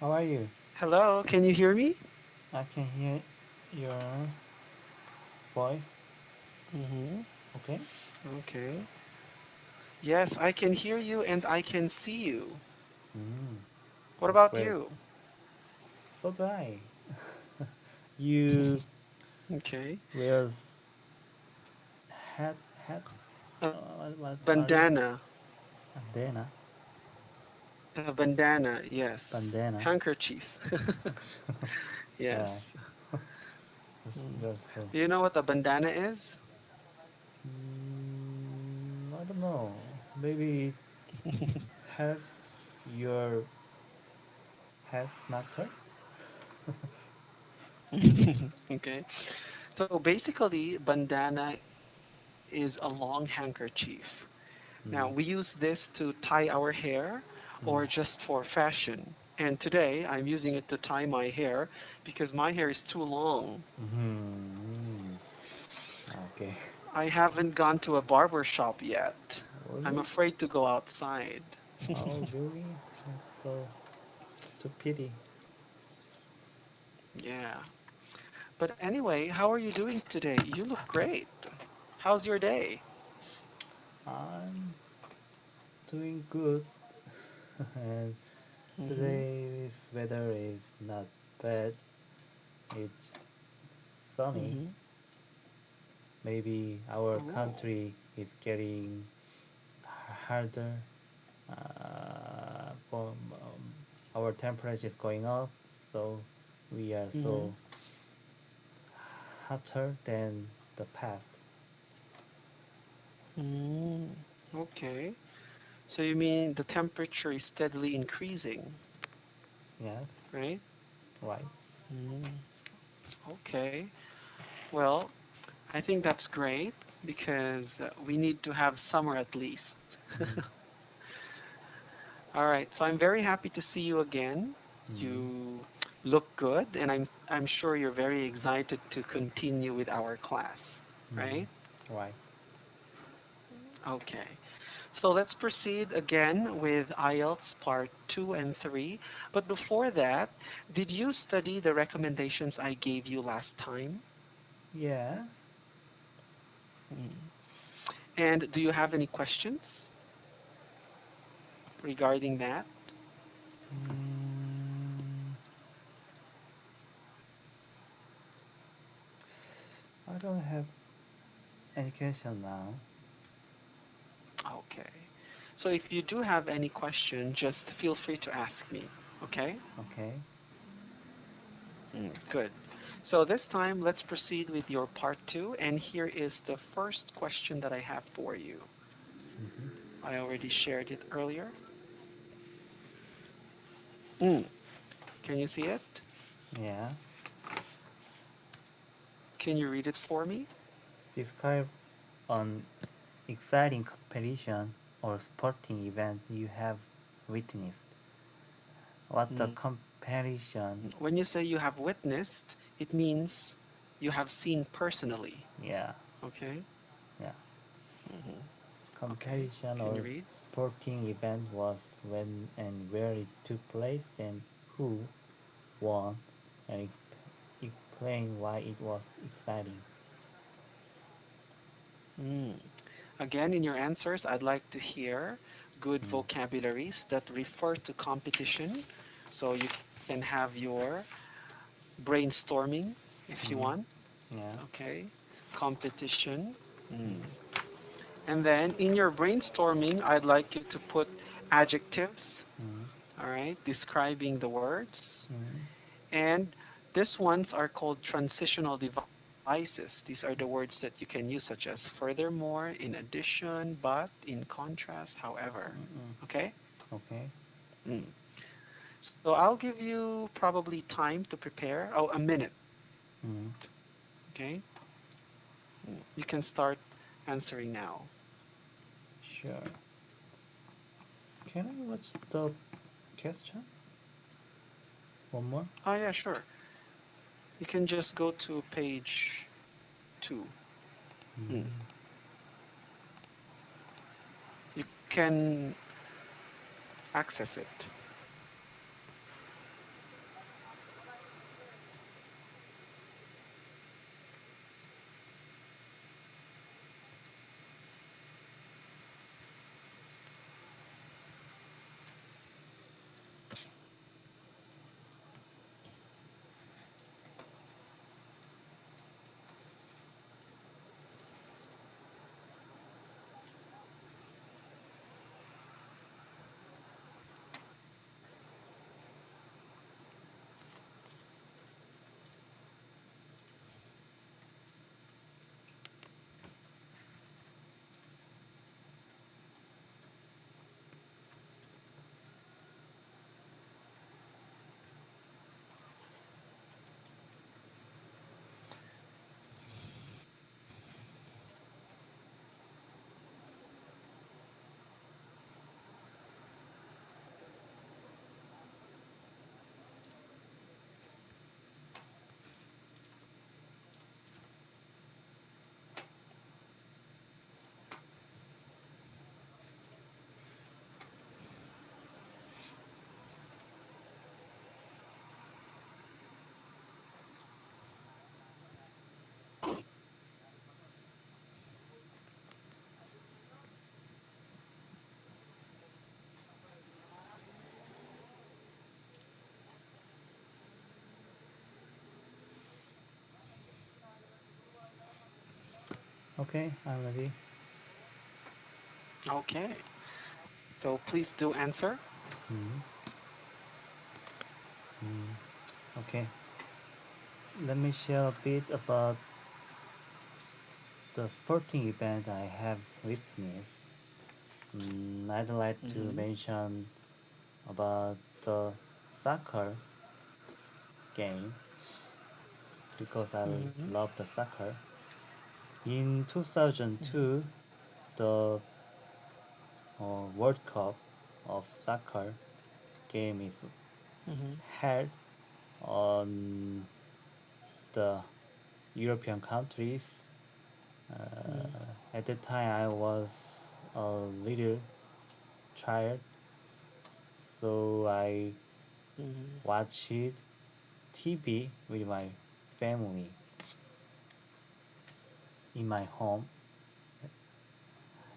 How are you? Hello, can you hear me? I can hear your voice. Mm-hmm. Okay? Okay. Yes, I can hear you and I can see you. Mm, What that's about great. you? So do I. You Okay. wears hat hat. A What is it? bandana. Bandana. A bandana, yes. Bandana. Handkerchief. Yes. Yeah. That's so. Do you know what a bandana is? I don't know. Maybe it helps your head smarter. Okay. So basically, bandana is a long handkerchief. Now, Mm, we use this to tie our hair mm, or just for fashion. And today, I'm using it to tie my hair because my hair is too long. mm. Okay. I haven't gone to a barber shop yet. I'm Really? afraid to go outside. Oh, really? That's so too pity. Yeah. But anyway, how are you doing today? You look great. How's your day? I'm doing good, and Mhm. today's weather is not bad. It's sunny. Mhm. Maybe our Oh. country is getting harder. Our temperature is going up, so we are Mhm. so hotter than the past. Mm. Okay. So you mean the temperature is steadily increasing, Yes, right? right. Mm. Okay. Well, I think that's great because we need to have summer at least. Mm, All right. So I'm very happy to see you again. mm, You look good, and I'm sure you're very excited to continue with our class, right? mm, right. Okay. So let's proceed again with IELTS Part 2 and 3. But before that, did you study the recommendations I gave you last time? Yes. Mm. And do you have any questions regarding that? Mm, I don't have any question now. Okay. So if you do have any question, just feel free to ask me. Okay? Okay. Good. So this time, let's proceed with your part two. And here is the first question that I have for you. Mm-hmm. I already shared it earlier. Mm. Can you see it? Yeah. Can you read it for me? Describe an exciting competition or sporting event you have witnessed. What the Mm. competition? When you say you have witnessed, it means you have seen personally. Yeah. Okay? Yeah. hmm Okay. Competition Can you or read? sporting event was when and where it took place and who won and explain why it was exciting. Mm. Again, in your answers, I'd like to hear good Mm. vocabularies that refer to competition. So you can have your brainstorming if you Mm. want. Yeah. Okay. Competition. Mm. And then in your brainstorming, I'd like you to put adjectives, Mm. all right, describing the words. Mm. And these ones are called transitional devices. These are the words that you can use, such as furthermore, in addition, but, in contrast, however. Mm. Okay? Okay. Mm. So I'll give you probably time to prepare. Oh, a minute. Mm. Okay? You can start answering now. Sure. Can I watch the question one more? Oh, yeah, sure. You can just go to page 2. Mm. Mm. You can access it. Okay, I'm ready. Okay. So please do answer. Mm, mm, okay, let me share a bit about the sporting event I have witnessed. I'd like to Mm-hmm. mention about the soccer game because I Mm-hmm. love the soccer. In Mm-hmm. 2002, the World Cup of soccer game is Mm-hmm. held on the European countries. At the time, I was a little child, so I Mm-hmm. watched TV with my family in my home.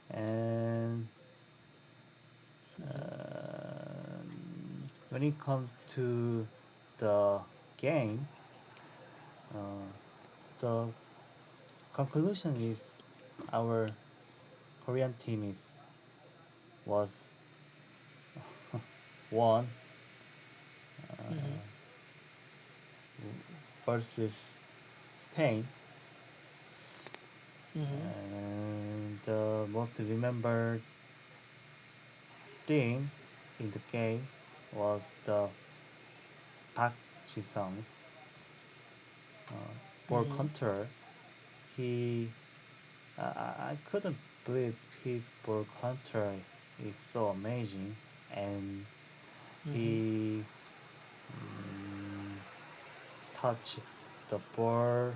And uh, when it comes to the game, uh, the conclusion is our Korean team is was won Mm-hmm. versus Spain, Mm-hmm. and the most remembered thing in the game was the Park Ji-sung's ball Mm-hmm. control. He, I couldn't believe his ball control is so amazing, and Mm-hmm. he mm, touched the ball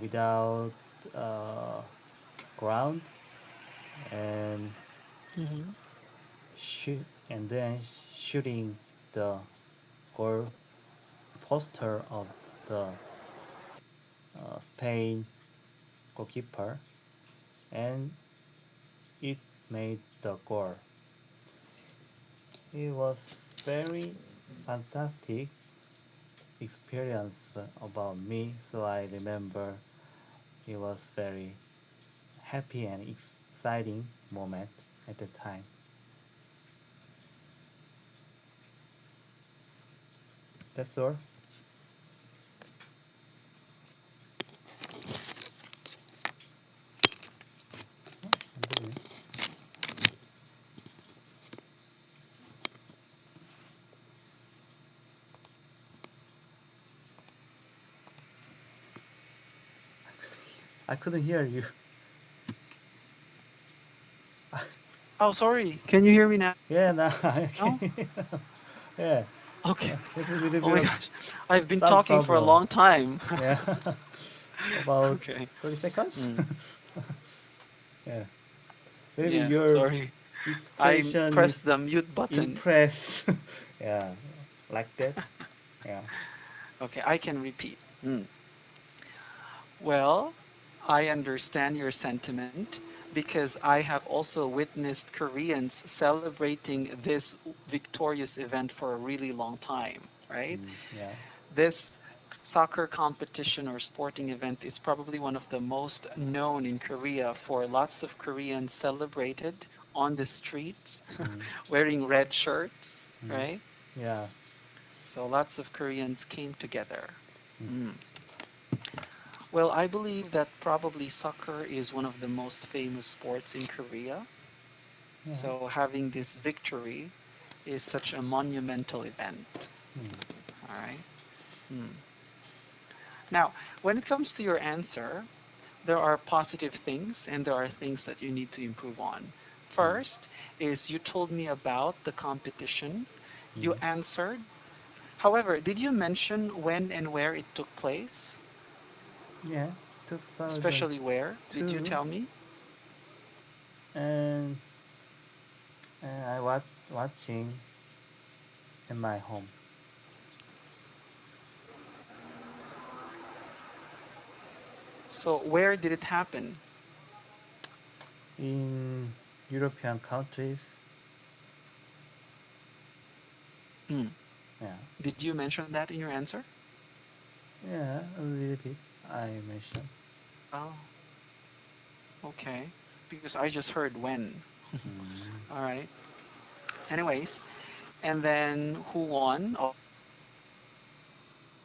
without uh, ground and Mm-hmm. shoot and then shooting the goal poster of the Spain goalkeeper, and it made the goal. It was very fantastic experience about me, so I remember it was very happy and exciting moment at the time. That's all. I couldn't hear you. Oh, sorry. Can you hear me now? Yeah, now I can. Yeah, Okay. there's a little Oh bit my of gosh. I've been sound talking for a problem. long time. Yeah, about Okay. 30 seconds. Mm. Yeah, maybe Yeah, your sorry. I expression is pressed the mute button. impressed. Yeah, like that. Yeah. Okay, I can repeat. Mm. Well, I understand your sentiment because I have also witnessed Koreans celebrating this victorious event for a really long time, right? Yeah. This soccer competition or sporting event is probably one of the most known in Korea, for lots of Koreans celebrated on the streets Mm, wearing red shirts, mm, right? yeah. So lots of Koreans came together. Mm, Mm. Well, I believe that probably soccer is one of the most famous sports in Korea. yeah. So having this victory is such a monumental event. Mm, All right. Hmm. Now, when it comes to your answer, there are positive things and there are things that you need to improve on. mm, First is you told me about the competition. You mm. answered. However, did you mention when and where it took place? Yeah. Especially where? Did you 2002, tell me? and I was watching in my home So where did it happen? in European countries. Hmm. Yeah. Did you mention that in your answer? Yeah, a little bit. I mentioned. Oh. Okay. Because I just heard when. Mm, All right. Anyways, and then who won? Obviously, your country. So you would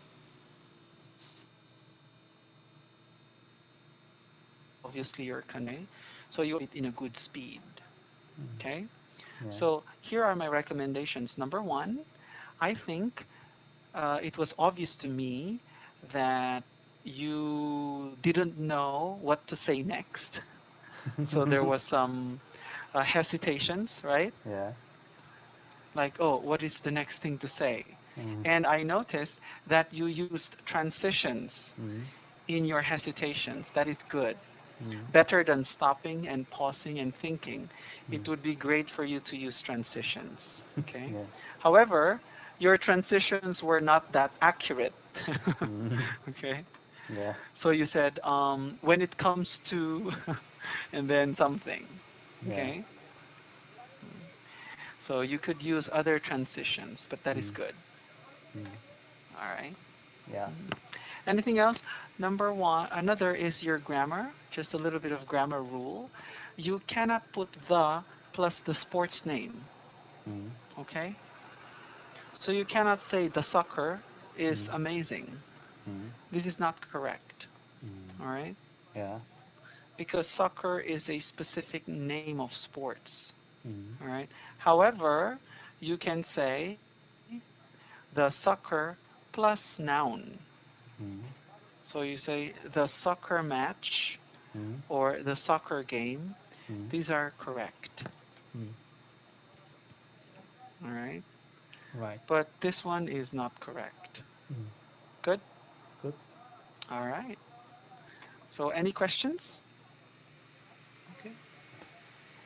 say it in a good speed. mm, Okay. yeah. So here are my recommendations. Number one, I think it was obvious to me that you didn't know what to say next. So there was some hesitations, right? Yeah. Like, oh, what is the next thing to say? Mm, And I noticed that you used transitions mm, in your hesitations. That is good. mm, Better than stopping and pausing and thinking. It mm. would be great for you to use transitions. Okay. Yeah. However, your transitions were not that accurate. Mm, Okay. yeah. So you said, when it comes to, and then something. Yeah. Okay. So you could use other transitions, but that is Mm, good. mm. All right. Yes. Mhm. Anything else? Number one, another is your grammar. Just a little bit of grammar rule. You cannot put the plus the sports name. Mm, Okay. So you cannot say the soccer is mm, amazing. mm, This is not correct. mm. All right. Yes. Because soccer is a specific name of sports. Mm, All right. However, you can say the soccer plus noun. mm, So you say the soccer match mm, or the soccer game. mm, These are correct. mm. All right. Right. But this one is not correct. Mm. Good. Good. All right. So any questions? Okay.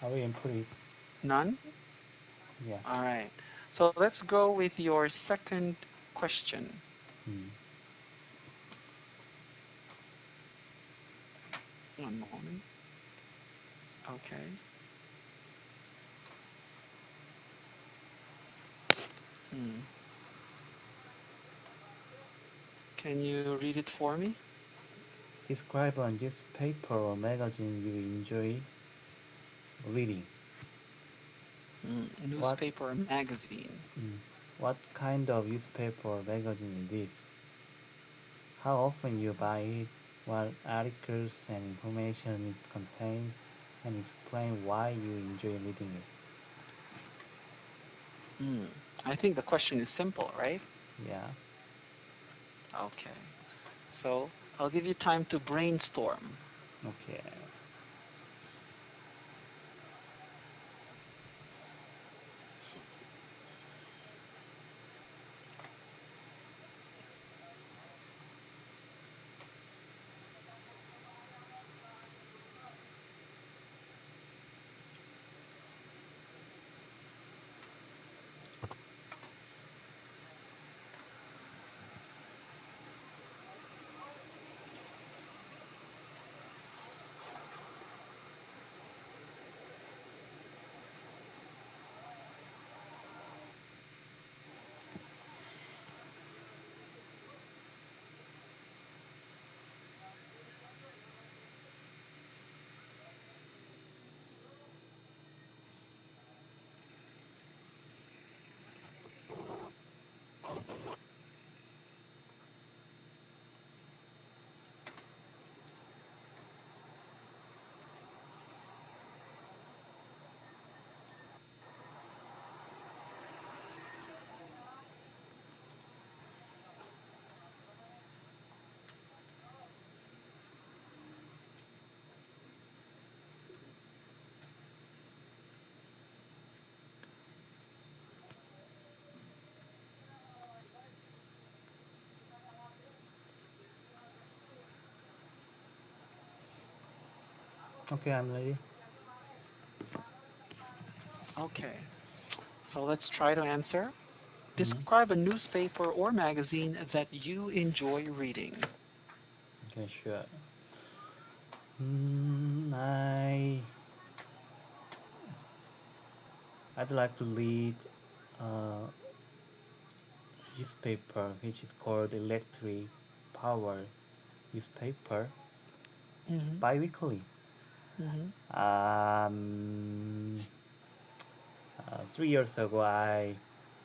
Are we input? None? Yes. All right. So let's go with your second question. Mm. One moment. Okay. Hmm. Can you read it for me? Describe a newspaper or magazine you enjoy reading. What Newspaper, magazine. mm, what kind of newspaper or magazine it is? How often you buy it? What articles and information it contains? And explain why you enjoy reading it. Hmm. I think the question is simple, right? Yeah. Okay. So I'll give you time to brainstorm. Okay. Okay, I'm ready. Okay. So let's try to answer. Mm. Describe a newspaper or magazine that you enjoy reading. Okay, sure. Mm, I'd like to read a newspaper which is called Electric Power newspaper Hmm. bi-weekly. Mhm. 3 years ago, I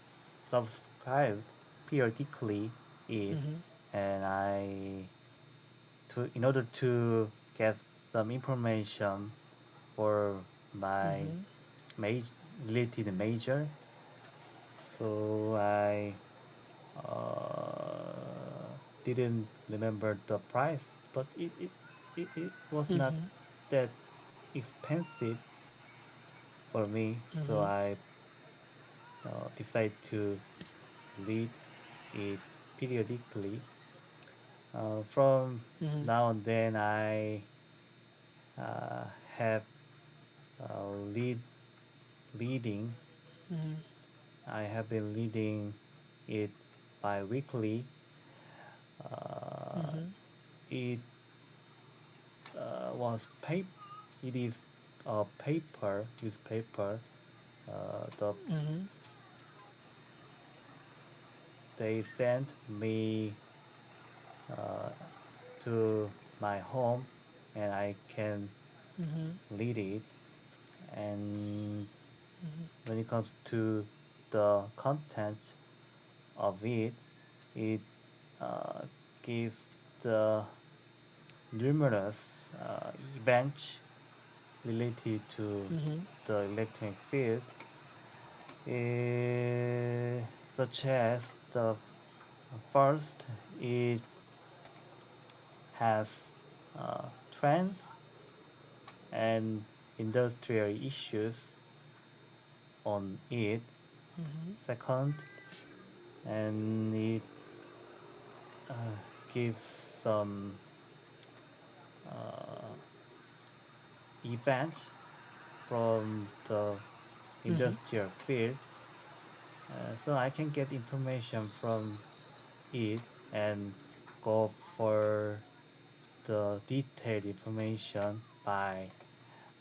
subscribed periodically it, Mhm. and in order to get some information for my Mhm. major related major, so I didn't remember the price, but it was not Mhm. that expensive for me, so Mhm. I decided to read it periodically. From Mhm. now and then, I uh, have uh, lead, reading. Mhm. I have been reading it bi-weekly. Uh, Mhm. it was paper. It is a paper, newspaper. The Mhm. They sent me uh, to my home, and I can Mhm. read it. And Mhm. when it comes to the content of it, it uh, gives the numerous events related to Mhm. the electronic field, such as the first, it has trends and industrial issues on it. Mhm. Second, and it uh, gives some uh, events from the Mhm. industrial field, so I can get information from it and go for the detailed information by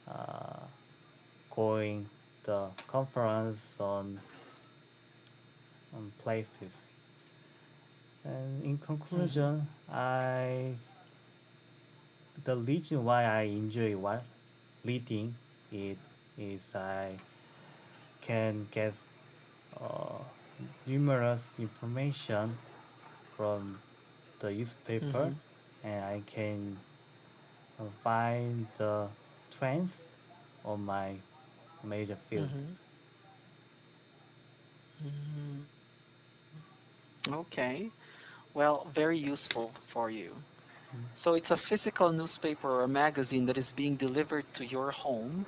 uh, going the conference on places. And in Mhm. conclusion, I the reason why I enjoy what reading it is I can get uh, numerous information from the newspaper, Mhm. and I can find the trends on my major field. Mhm. Mhm. Okay. Well, very useful for you. Mm, So it's a physical newspaper or magazine that is being delivered to your home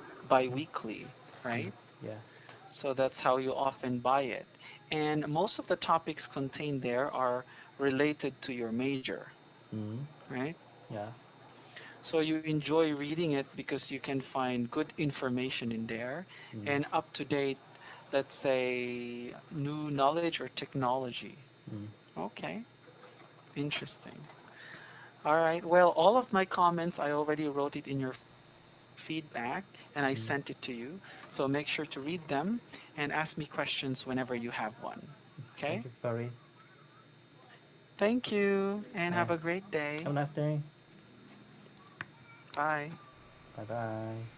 mm, bi-weekly, mm, right? yes. So that's how you often buy it. And most of the topics contained there are related to your major, Mm, right? yeah. So you enjoy reading it because you can find good information in there Mm, and up to date, let's say, new knowledge or technology. mm, Okay, interesting. All right. Well, all of my comments, I already wrote it in your feedback and I sent it to mm. you. So make sure to read them and ask me questions whenever you have one. Okay? Thank you for it. Thank you and Uh, have a great day. have a nice day. Bye. Bye bye.